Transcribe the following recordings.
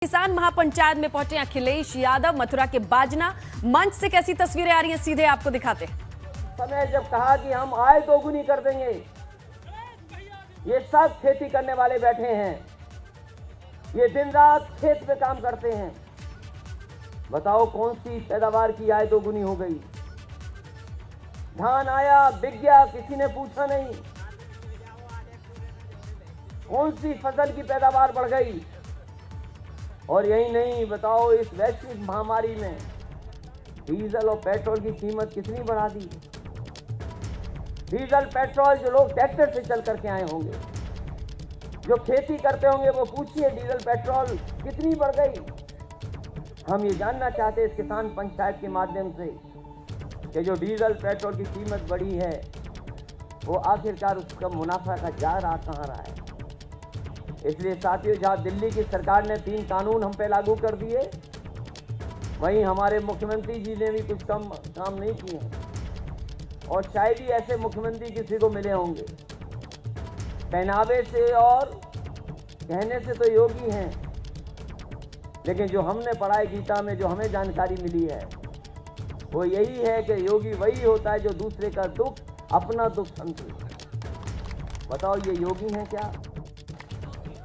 किसान महापंचायत में पहुंचे अखिलेश यादव। मथुरा के बाजना मंच से कैसी तस्वीरें आ रही हैं, सीधे आपको दिखाते हैं। समय जब कहा कि हम आय दोगुनी कर देंगे, ये सब खेती करने वाले बैठे हैं, ये दिन रात खेत में काम करते हैं। बताओ कौन सी पैदावार की आय दोगुनी हो गई? धान आया, बिक गया, किसी ने पूछा नहीं। कौन सी फसल की पैदावार बढ़ गई? और यही नहीं, बताओ इस वैश्विक महामारी में डीजल और पेट्रोल की कीमत कितनी बढ़ा दी। डीजल पेट्रोल जो लोग ट्रैक्टर से चल करके आए होंगे, जो खेती करते होंगे, वो पूछिए डीजल पेट्रोल कितनी बढ़ गई। हम ये जानना चाहते हैं इस किसान पंचायत के माध्यम से कि जो डीजल पेट्रोल की कीमत बढ़ी है, वो आखिरकार उसका मुनाफा का जा रहा कहाँ रहा है। इसलिए साथियों, जहाँ दिल्ली की सरकार ने 3 कानून हम पे लागू कर दिए, वहीं हमारे मुख्यमंत्री जी ने भी कुछ कम काम नहीं किए हैं। और शायद ही ऐसे मुख्यमंत्री किसी को मिले होंगे। पहनावे से और कहने से तो योगी हैं, लेकिन जो हमने पढ़ा है गीता में, जो हमें जानकारी मिली है, वो यही है कि योगी वही होता है जो दूसरे का दुख अपना दुख समझे। बताओ ये योगी हैं क्या?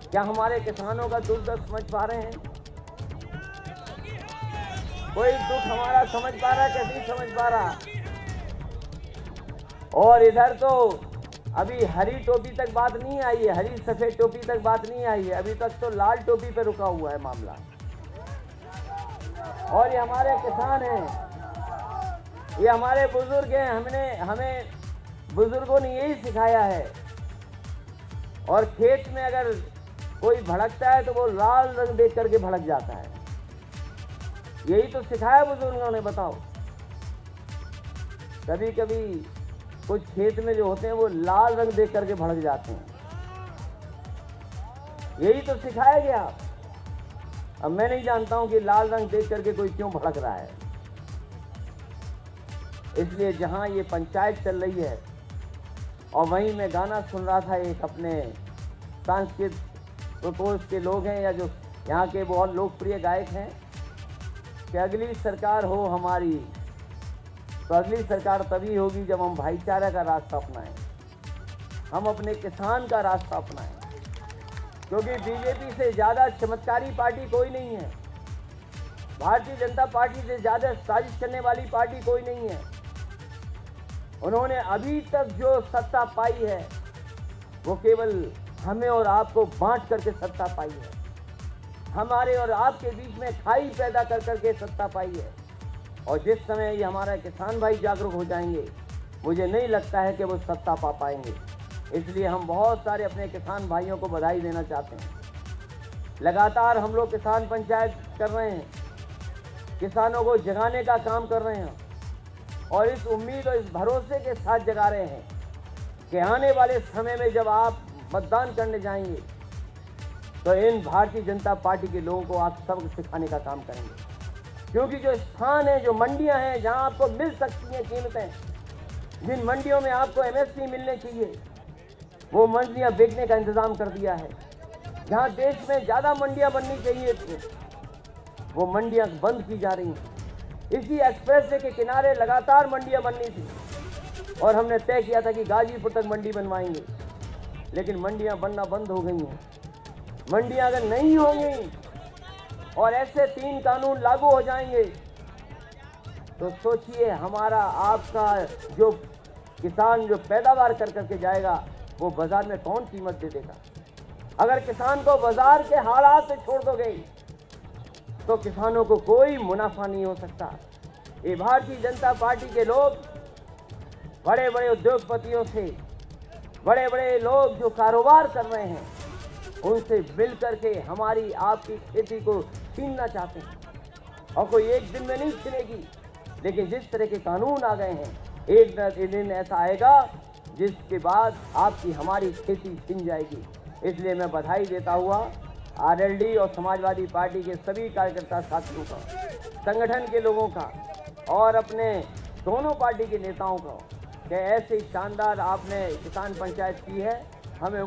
क्या हमारे किसानों का दुख दर्द समझ पा रहे हैं? कोई दुख हमारा समझ पा रहा है कि नहीं समझ पा रहा? और इधर तो अभी हरी टोपी तक बात नहीं आई है, हरी सफेद टोपी तक बात नहीं आई है, अभी तक तो लाल टोपी पे रुका हुआ है मामला। और ये हमारे किसान हैं, ये हमारे बुजुर्ग हैं, हमें बुजुर्गों ने यही सिखाया है। और खेत में अगर कोई भड़कता है तो वो लाल रंग देख करके भड़क जाता है, यही तो सिखाया बुजुर्गों ने। बताओ, कभी कभी कुछ खेत में जो होते हैं वो लाल रंग देख करके भड़क जाते हैं, यही तो सिखाया गया। अब मैं नहीं जानता हूं कि लाल रंग देख करके कोई क्यों भड़क रहा है। इसलिए जहां ये पंचायत चल रही है, और वहीं मैं गाना सुन रहा था, एक अपने सांस्कृतिक प्रकोष्ठ के लोग हैं या जो यहाँ के बहुत लोकप्रिय गायक हैं, कि अगली सरकार हो हमारी, तो अगली सरकार तभी होगी जब हम भाईचारा का रास्ता अपनाएं, हम अपने किसान का रास्ता अपनाएं। क्योंकि बीजेपी से ज़्यादा चमत्कारी पार्टी कोई नहीं है, भारतीय जनता पार्टी से ज़्यादा साजिश करने वाली पार्टी कोई नहीं है। उन्होंने अभी तक जो सत्ता पाई है, वो केवल हमें और आपको बांट करके सत्ता पाई है, हमारे और आपके बीच में खाई पैदा कर करके सत्ता पाई है। और जिस समय ये हमारा किसान भाई जागरूक हो जाएंगे, मुझे नहीं लगता है कि वो सत्ता पा पाएंगे। इसलिए हम बहुत सारे अपने किसान भाइयों को बधाई देना चाहते हैं। लगातार हम लोग किसान पंचायत कर रहे हैं, किसानों को जगाने का काम कर रहे हैं, और इस उम्मीद और इस भरोसे के साथ जगा रहे हैं कि आने वाले समय में जब आप मतदान करने जाएंगे, तो इन भारतीय जनता पार्टी के लोगों को आप सबक सिखाने का काम करेंगे। क्योंकि जो स्थान है, जो मंडियां हैं, जहां आपको मिल सकती हैं कीमतें, जिन मंडियों में आपको एमएसपी मिलने चाहिए, वो मंडियां बेचने का इंतजाम कर दिया है। जहां देश में ज़्यादा मंडियां बननी चाहिए थी, वो मंडियां बंद की जा रही हैं। इसी एक्सप्रेसवे के किनारे लगातार मंडियां बननी थी, और हमने तय किया था कि गाजीपुर तक मंडी बनवाएंगे, लेकिन मंडियां बनना बंद हो गई हैं। मंडियां अगर नहीं होंगी और ऐसे 3 कानून लागू हो जाएंगे, तो सोचिए हमारा आपका जो किसान जो पैदावार कर करके जाएगा, वो बाजार में कौन कीमत दे देगा? अगर किसान को बाजार के हालात से छोड़ दोगे, तो किसानों को कोई मुनाफा नहीं हो सकता। ये भारतीय जनता पार्टी के लोग बड़े बड़े उद्योगपतियों से, बड़े बड़े लोग जो कारोबार कर रहे हैं, उनसे मिल करके हमारी आपकी खेती को छीनना चाहते हैं। और कोई एक दिन में नहीं छीनेगी, लेकिन जिस तरह के कानून आ गए हैं, एक न एक दिन ऐसा आएगा जिसके बाद आपकी हमारी खेती छीन जाएगी। इसलिए मैं बधाई देता हुआ आरएलडी और समाजवादी पार्टी के सभी कार्यकर्ता साथियों का, संगठन के लोगों का, और अपने दोनों पार्टी के नेताओं का, कि ऐसी शानदार आपने किसान पंचायत की है। हमें